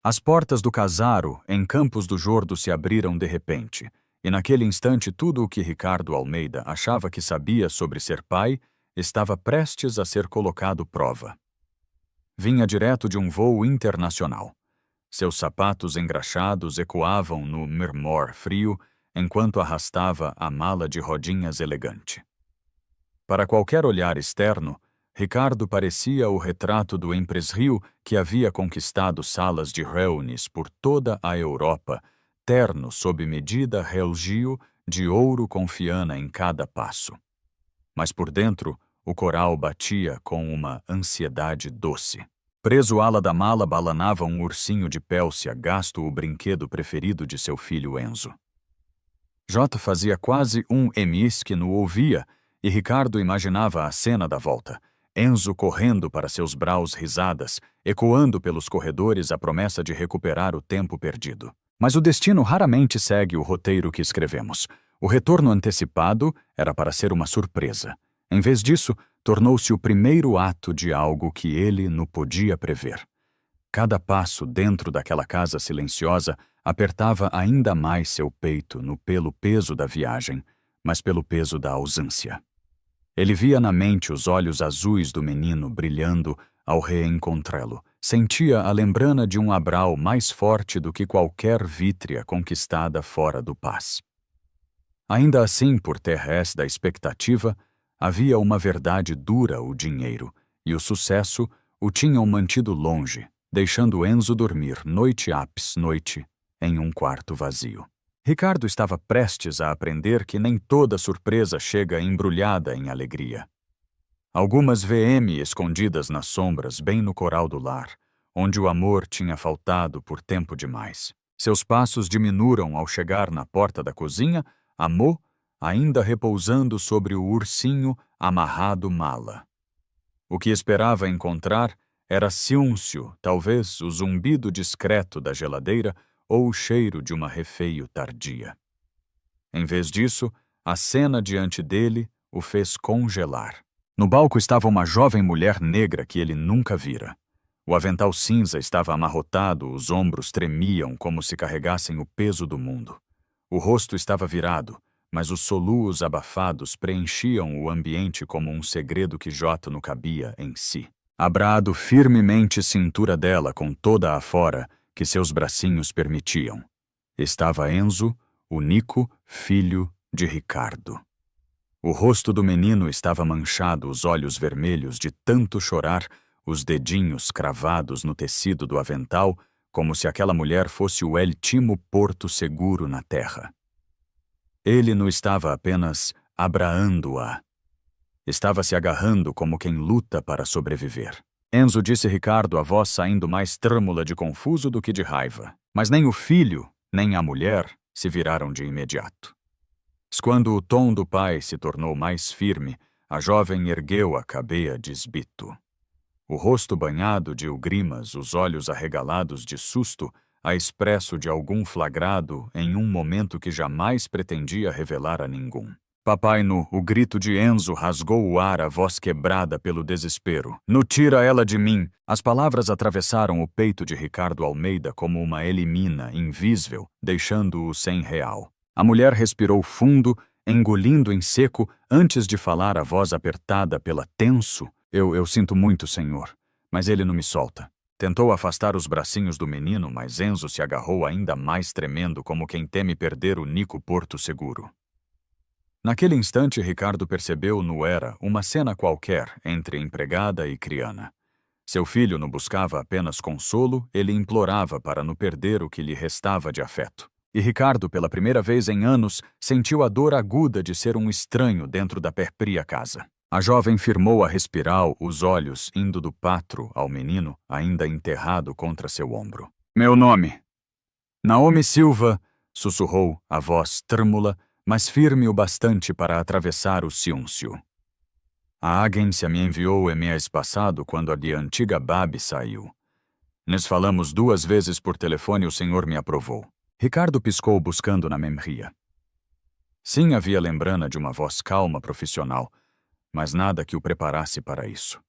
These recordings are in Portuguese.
As portas do casaro, em Campos do Jordo, se abriram de repente, e naquele instante tudo o que Ricardo Almeida achava que sabia sobre ser pai estava prestes a ser colocado à prova. Vinha direto de um voo internacional. Seus sapatos engraxados ecoavam no murmur frio enquanto arrastava a mala de rodinhas elegante. Para qualquer olhar externo, Ricardo parecia o retrato do empresário que havia conquistado salas de reuniões por toda a Europa, terno sob medida relgio de ouro com fiana em cada passo. Mas por dentro, o coral batia com uma ansiedade doce. Preso à ala da mala balanava um ursinho de pélcia gasto, o brinquedo preferido de seu filho Enzo. Jota fazia quase um mês que não ouvia, e Ricardo imaginava a cena da volta. Enzo correndo para seus braus risadas, ecoando pelos corredores a promessa de recuperar o tempo perdido. Mas o destino raramente segue o roteiro que escrevemos. O retorno antecipado era para ser uma surpresa. Em vez disso, tornou-se o primeiro ato de algo que ele não podia prever. Cada passo dentro daquela casa silenciosa apertava ainda mais seu peito, não pelo peso da viagem, mas pelo peso da ausência. Ele via na mente os olhos azuis do menino brilhando ao reencontrá-lo. Sentia a lembrança de um Abral mais forte do que qualquer vítrea conquistada fora do paz. Ainda assim, por terras da expectativa, havia uma verdade dura: o dinheiro e o sucesso o tinham mantido longe, deixando Enzo dormir noite após noite em um quarto vazio. Ricardo estava prestes a aprender que nem toda surpresa chega embrulhada em alegria. Algumas VM escondidas nas sombras, bem no coral do lar, onde o amor tinha faltado por tempo demais. Seus passos diminuíram ao chegar na porta da cozinha, Amô, ainda repousando sobre o ursinho amarrado mala. O que esperava encontrar era silêncio, talvez o zumbido discreto da geladeira ou o cheiro de uma refeio tardia. Em vez disso, a cena diante dele o fez congelar. No balco estava uma jovem mulher negra que ele nunca vira. O avental cinza estava amarrotado, os ombros tremiam como se carregassem o peso do mundo. O rosto estava virado, mas os soluços abafados preenchiam o ambiente como um segredo que Jota não cabia em si. Abrado firmemente cintura dela com toda a fora que seus bracinhos permitiam, estava Enzo, o único filho de Ricardo. O rosto do menino estava manchado, os olhos vermelhos de tanto chorar, os dedinhos cravados no tecido do avental, como se aquela mulher fosse o último porto seguro na terra. Ele não estava apenas abraando-a. Estava se agarrando como quem luta para sobreviver. Enzo, disse Ricardo, a voz saindo mais trêmula de confuso do que de raiva. Mas nem o filho, nem a mulher se viraram de imediato. Quando o tom do pai se tornou mais firme, a jovem ergueu a cabeça de esbito. O rosto banhado de ugrimas, os olhos arregalados de susto, a expresso de algum flagrado em um momento que jamais pretendia revelar a ninguém. Papai nu, o grito de Enzo rasgou o ar, a voz quebrada pelo desespero. Nu, tira ela de mim! As palavras atravessaram o peito de Ricardo Almeida como uma elimina invisível, deixando-o sem real. A mulher respirou fundo, engolindo em seco, antes de falar, a voz apertada pela tenso. Eu sinto muito, senhor, mas ele não me solta. Tentou afastar os bracinhos do menino, mas Enzo se agarrou ainda mais tremendo, como quem teme perder o único porto seguro. Naquele instante, Ricardo percebeu não era uma cena qualquer entre empregada e criana. Seu filho não buscava apenas consolo, ele implorava para não perder o que lhe restava de afeto. E Ricardo, pela primeira vez em anos, sentiu a dor aguda de ser um estranho dentro da pérpria casa. A jovem firmou a respirar, os olhos indo do patro ao menino, ainda enterrado contra seu ombro. Meu nome? Naomi Silva, sussurrou, a voz trêmula, mas firme o bastante para atravessar o silêncio. A agência me enviou mês passado quando a de antiga Babi saiu. Nós falamos 2 vezes por telefone e o senhor me aprovou. Ricardo piscou buscando na memória. Sim, havia lembrança de uma voz calma profissional, mas nada que o preparasse para isso.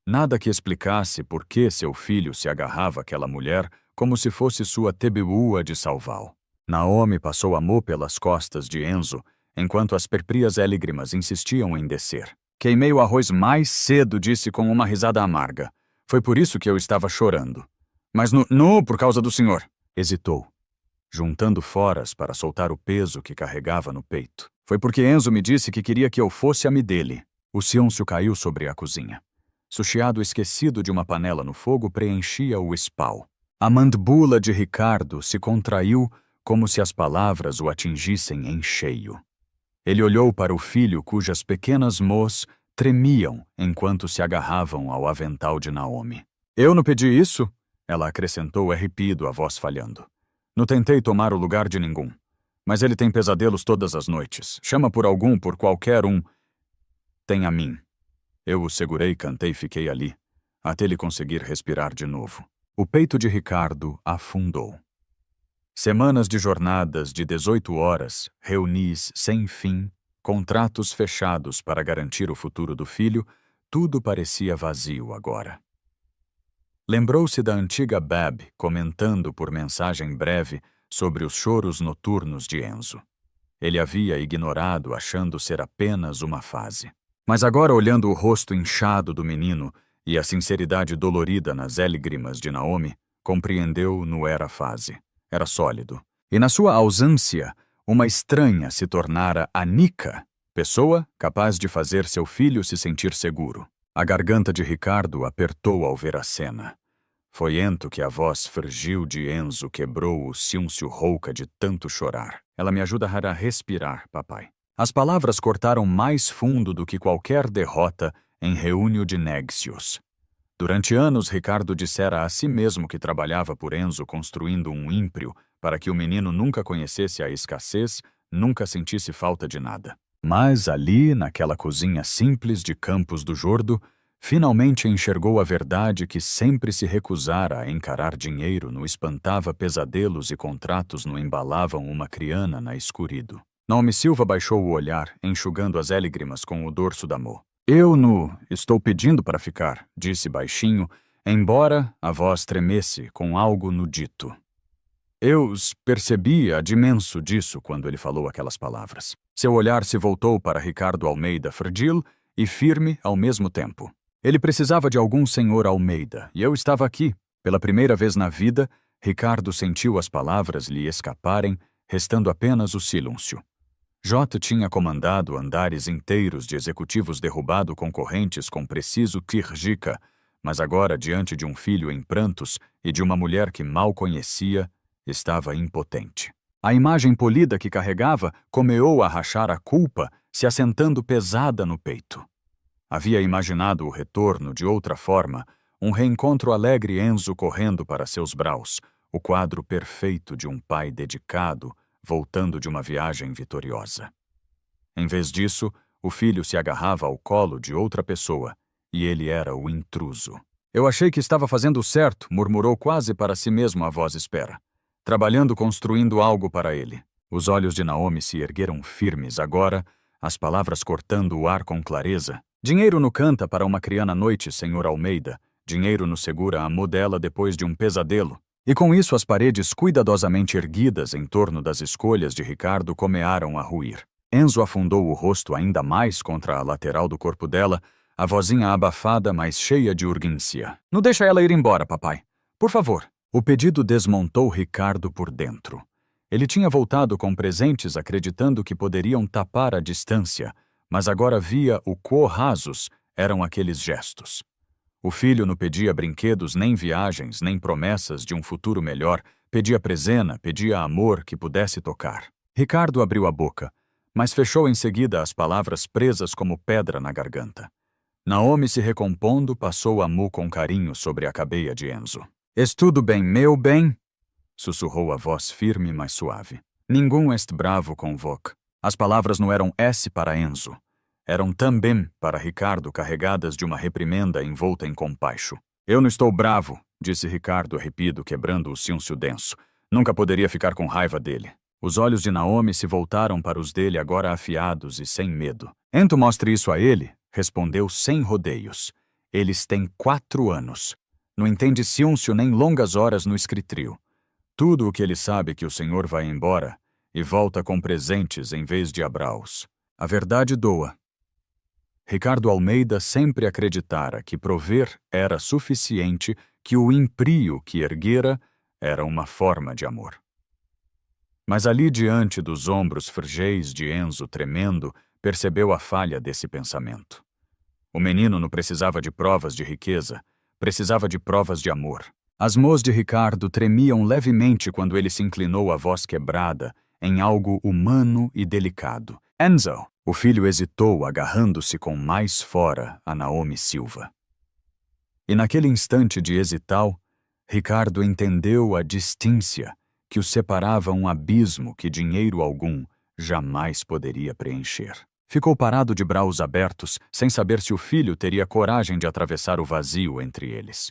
Nada que explicasse por que seu filho se agarrava àquela mulher como se fosse sua tebua de salval. Naomi passou a mão pelas costas de Enzo, enquanto as perprias éligrimas insistiam em descer. Queimei o arroz mais cedo, disse com uma risada amarga. Foi por isso que eu estava chorando. Mas por causa do senhor. Hesitou, juntando foras para soltar o peso que carregava no peito. Foi porque Enzo me disse que queria que eu fosse ame dele. O silêncio caiu sobre a cozinha. Sushiado esquecido de uma panela no fogo preenchia o espal. A mandíbula de Ricardo se contraiu como se as palavras o atingissem em cheio. Ele olhou para o filho cujas pequenas mãos tremiam enquanto se agarravam ao avental de Naomi. Eu não pedi isso? Ela acrescentou arrepido, a voz falhando. Não tentei tomar o lugar de ninguém. Mas ele tem pesadelos todas as noites. Chama por qualquer um. Tem a mim. Eu o segurei, cantei e fiquei ali, até ele conseguir respirar de novo. O peito de Ricardo afundou. Semanas de jornadas de 18 horas, reunis sem fim, contratos fechados para garantir o futuro do filho, tudo parecia vazio agora. Lembrou-se da antiga Bab comentando por mensagem breve sobre os choros noturnos de Enzo. Ele havia ignorado, achando ser apenas uma fase. Mas agora, olhando o rosto inchado do menino e a sinceridade dolorida nas éligrimas de Naomi, compreendeu não era fase. Era sólido. E na sua ausência, uma estranha se tornara anica, pessoa capaz de fazer seu filho se sentir seguro. A garganta de Ricardo apertou ao ver a cena. Foi ento que a voz frigil de Enzo quebrou o silêncio rouca de tanto chorar. Ela me ajuda a respirar, papai. As palavras cortaram mais fundo do que qualquer derrota em reúnio de Néxios. Durante anos, Ricardo dissera a si mesmo que trabalhava por Enzo construindo um ímprio para que o menino nunca conhecesse a escassez, nunca sentisse falta de nada. Mas ali, naquela cozinha simples de Campos do Jordo, finalmente enxergou a verdade que sempre se recusara a encarar dinheiro no espantava pesadelos e contratos no embalavam uma criana na escurido. Naomi Silva baixou o olhar, enxugando as éligrimas com o dorso da mão. Eu estou pedindo para ficar, disse baixinho, embora a voz tremesse com algo no dito. Eu percebi a dimensão disso quando ele falou aquelas palavras. Seu olhar se voltou para Ricardo Almeida frágil e firme ao mesmo tempo. Ele precisava de algum senhor Almeida, e eu estava aqui. Pela primeira vez na vida, Ricardo sentiu as palavras lhe escaparem, restando apenas o silêncio. J. tinha comandado andares inteiros de executivos derrubado concorrentes com preciso kirjica, mas agora, diante de um filho em prantos e de uma mulher que mal conhecia, estava impotente. A imagem polida que carregava começou a rachar a culpa, se assentando pesada no peito. Havia imaginado o retorno de outra forma, um reencontro alegre Enzo correndo para seus braços, o quadro perfeito de um pai dedicado, voltando de uma viagem vitoriosa. Em vez disso, o filho se agarrava ao colo de outra pessoa, e ele era o intruso. Eu achei que estava fazendo certo, murmurou quase para si mesmo a voz espera. Trabalhando, construindo algo para ele. Os olhos de Naomi se ergueram firmes agora, as palavras cortando o ar com clareza. Dinheiro no canta para uma criana noite, senhor Almeida. Dinheiro no segura a modela depois de um pesadelo. E com isso as paredes cuidadosamente erguidas em torno das escolhas de Ricardo começaram a ruir. Enzo afundou o rosto ainda mais contra a lateral do corpo dela, a vozinha abafada, mas cheia de urgência. Não deixa ela ir embora, papai. Por favor. O pedido desmontou Ricardo por dentro. Ele tinha voltado com presentes acreditando que poderiam tapar a distância, mas agora via o quão rasos eram aqueles gestos. O filho não pedia brinquedos, nem viagens, nem promessas de um futuro melhor, pedia presena, pedia amor que pudesse tocar. Ricardo abriu a boca, mas fechou em seguida as palavras presas como pedra na garganta. Naomi, se recompondo, passou a mão com carinho sobre a cabeça de Enzo. Tudo bem, meu bem? Sussurrou a voz firme, mas suave. Ninguém est bravo com voc. As palavras não eram S para Enzo. Eram também para Ricardo carregadas de uma reprimenda envolta em compaixo. Eu não estou bravo, disse Ricardo arrepido, quebrando o silêncio denso. Nunca poderia ficar com raiva dele. Os olhos de Naomi se voltaram para os dele agora afiados e sem medo. Ento mostre isso a ele, respondeu sem rodeios. Eles têm 4 anos. não entende ciúncio nem longas horas no escritrio. Tudo o que ele sabe que o senhor vai embora e volta com presentes em vez de abraos. A verdade doa. Ricardo Almeida sempre acreditara que prover era suficiente, que o imprio que erguera era uma forma de amor. Mas ali diante dos ombros fregéis de Enzo tremendo, percebeu a falha desse pensamento. O menino não precisava de provas de riqueza, precisava de provas de amor. As mãos de Ricardo tremiam levemente quando ele se inclinou a voz quebrada em algo humano e delicado. Enzo! O filho hesitou, agarrando-se com mais fora a Naomi Silva. E naquele instante de hesital, Ricardo entendeu a distância que o separava um abismo que dinheiro algum jamais poderia preencher. Ficou parado de braços abertos, sem saber se o filho teria coragem de atravessar o vazio entre eles.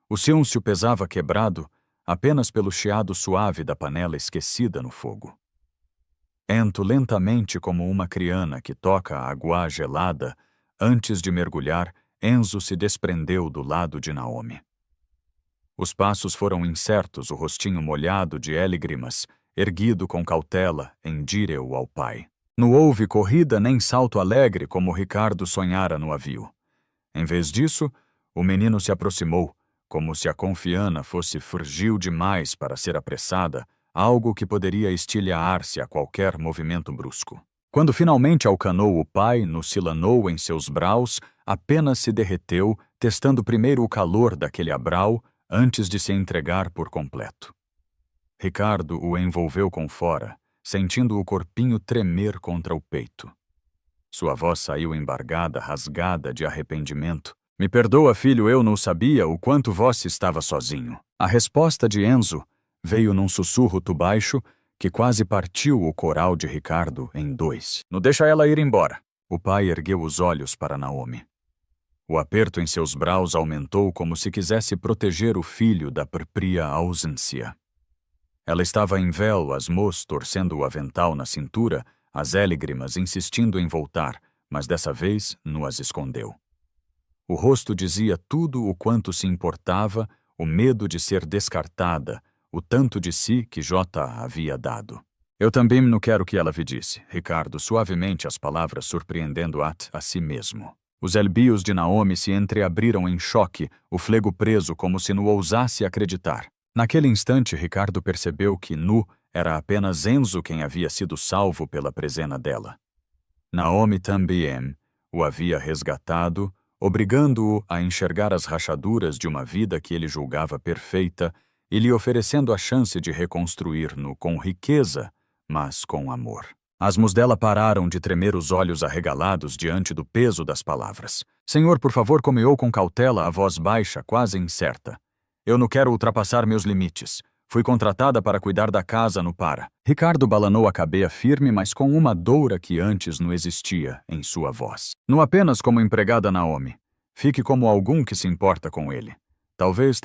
O ciúncio pesava quebrado apenas pelo chiado suave da panela esquecida no fogo. Ento lentamente como uma criana que toca a água gelada, antes de mergulhar, Enzo se desprendeu do lado de Naomi. Os passos foram incertos, o rostinho molhado de lágrimas, erguido com cautela em direção ao pai. Não houve corrida nem salto alegre como Ricardo sonhara no avio. Em vez disso, o menino se aproximou, como se a confiança fosse frágil demais para ser apressada, algo que poderia estilhaar-se a qualquer movimento brusco. Quando finalmente alcanou o pai, nucilanou em seus braços, apenas se derreteu, testando primeiro o calor daquele abrau, antes de se entregar por completo. Ricardo o envolveu com fora, sentindo o corpinho tremer contra o peito. Sua voz saiu embargada, rasgada de arrependimento. Me perdoa, filho, eu não sabia o quanto você estava sozinho. A resposta de Enzo veio num sussurro baixo que quase partiu o coral de Ricardo em dois. Não deixa ela ir embora. O pai ergueu os olhos para Naomi. O aperto em seus braços aumentou como se quisesse proteger o filho da própria ausência. Ela estava em véu, as mãos torcendo o avental na cintura, as lágrimas insistindo em voltar, mas dessa vez não as escondeu. O rosto dizia tudo o quanto se importava, o medo de ser descartada, o tanto de si que Jota havia dado. Eu também não quero que ela disse, Ricardo, suavemente as palavras surpreendendo a si mesmo. Os elbios de Naomi se entreabriram em choque, o flego preso como se não ousasse acreditar. Naquele instante, Ricardo percebeu que nu era apenas Enzo quem havia sido salvo pela presença dela. Naomi também o havia resgatado, obrigando-o a enxergar as rachaduras de uma vida que ele julgava perfeita e lhe oferecendo a chance de reconstruir-no com riqueza, mas com amor. As mãos dela pararam de tremer, os olhos arregalados diante do peso das palavras. Senhor, por favor, comeou com cautela, a voz baixa, quase incerta. Eu não quero ultrapassar meus limites. Fui contratada para cuidar da casa no Para. Ricardo balanou a cabeça firme, mas com uma doura que antes não existia em sua voz. Não apenas como empregada Naomi. Fique como algum que se importa com ele. Talvez,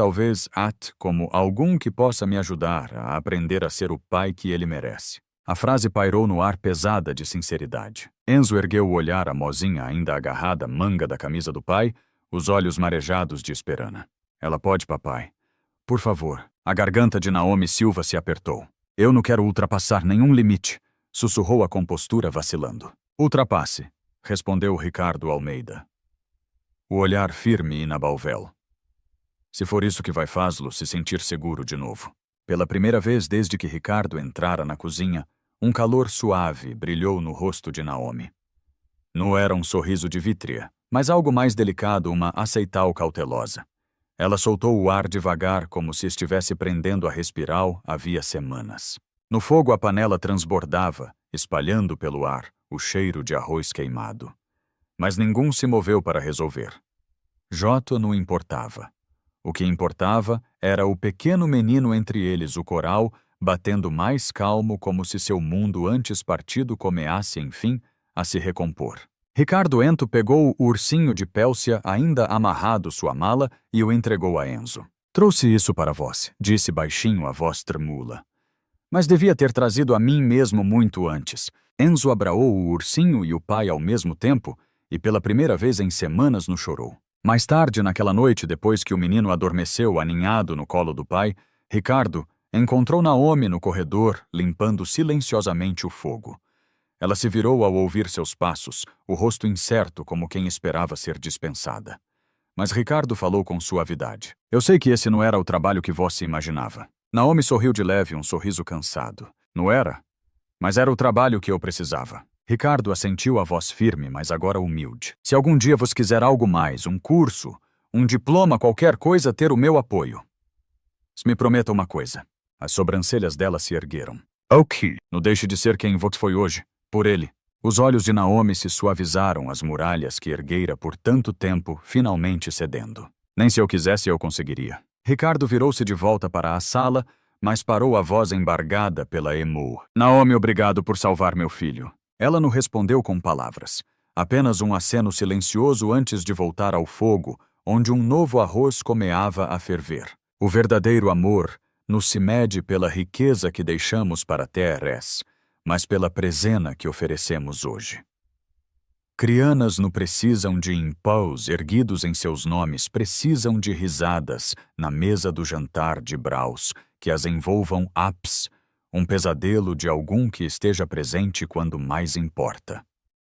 como algum que possa me ajudar a aprender a ser o pai que ele merece. A frase pairou no ar pesada de sinceridade. Enzo ergueu o olhar à mozinha ainda agarrada à manga da camisa do pai, os olhos marejados de esperança. Ela pode, papai. Por favor. A garganta de Naomi Silva se apertou. Eu não quero ultrapassar nenhum limite, sussurrou a compostura vacilando. Ultrapasse, respondeu Ricardo Almeida. O olhar firme e inabalvel. Se for isso que vai fazê-lo se sentir seguro de novo. Pela primeira vez desde que Ricardo entrara na cozinha, um calor suave brilhou no rosto de Naomi. Não era um sorriso de vítrea, mas algo mais delicado, uma aceital cautelosa. Ela soltou o ar devagar, como se estivesse prendendo a respiral havia semanas. No fogo a panela transbordava, espalhando pelo ar o cheiro de arroz queimado. Mas ninguém se moveu para resolver. Jota não importava. O que importava era o pequeno menino entre eles, o coral, batendo mais calmo como se seu mundo antes partido comeasse, enfim, a se recompor. Ricardo Ento pegou o ursinho de pélcia ainda amarrado sua mala e o entregou a Enzo. Trouxe isso para vós, disse baixinho a voz tremula. Mas devia ter trazido a mim mesmo muito antes. Enzo abraou o ursinho e o pai ao mesmo tempo, e pela primeira vez em semanas não chorou. Mais tarde, naquela noite, depois que o menino adormeceu aninhado no colo do pai, Ricardo encontrou Naomi no corredor, limpando silenciosamente o fogo. Ela se virou ao ouvir seus passos, o rosto incerto como quem esperava ser dispensada. Mas Ricardo falou com suavidade. Eu sei que esse não era o trabalho que você imaginava. Naomi sorriu de leve, um sorriso cansado. Não era? Mas era o trabalho que eu precisava. Ricardo assentiu a voz firme, mas agora humilde. Se algum dia você quiser algo mais, um curso, um diploma, qualquer coisa, ter o meu apoio. Me prometa uma coisa. As sobrancelhas dela se ergueram. Ok. Não deixe de ser quem você foi hoje. Por ele. Os olhos de Naomi se suavizaram, as muralhas que erguera por tanto tempo, finalmente cedendo. Nem se eu quisesse eu conseguiria. Ricardo virou-se de volta para a sala, mas parou a voz embargada pela Emu. Naomi, obrigado por salvar meu filho. Ela não respondeu com palavras. Apenas um aceno silencioso antes de voltar ao fogo, onde um novo arroz comeava a ferver. O verdadeiro amor não se mede pela riqueza que deixamos para terres, mas pela presena que oferecemos hoje. Crianas não precisam de impãos erguidos em seus nomes, precisam de risadas na mesa do jantar de Braus, que as envolvam um pesadelo de algum que esteja presente quando mais importa.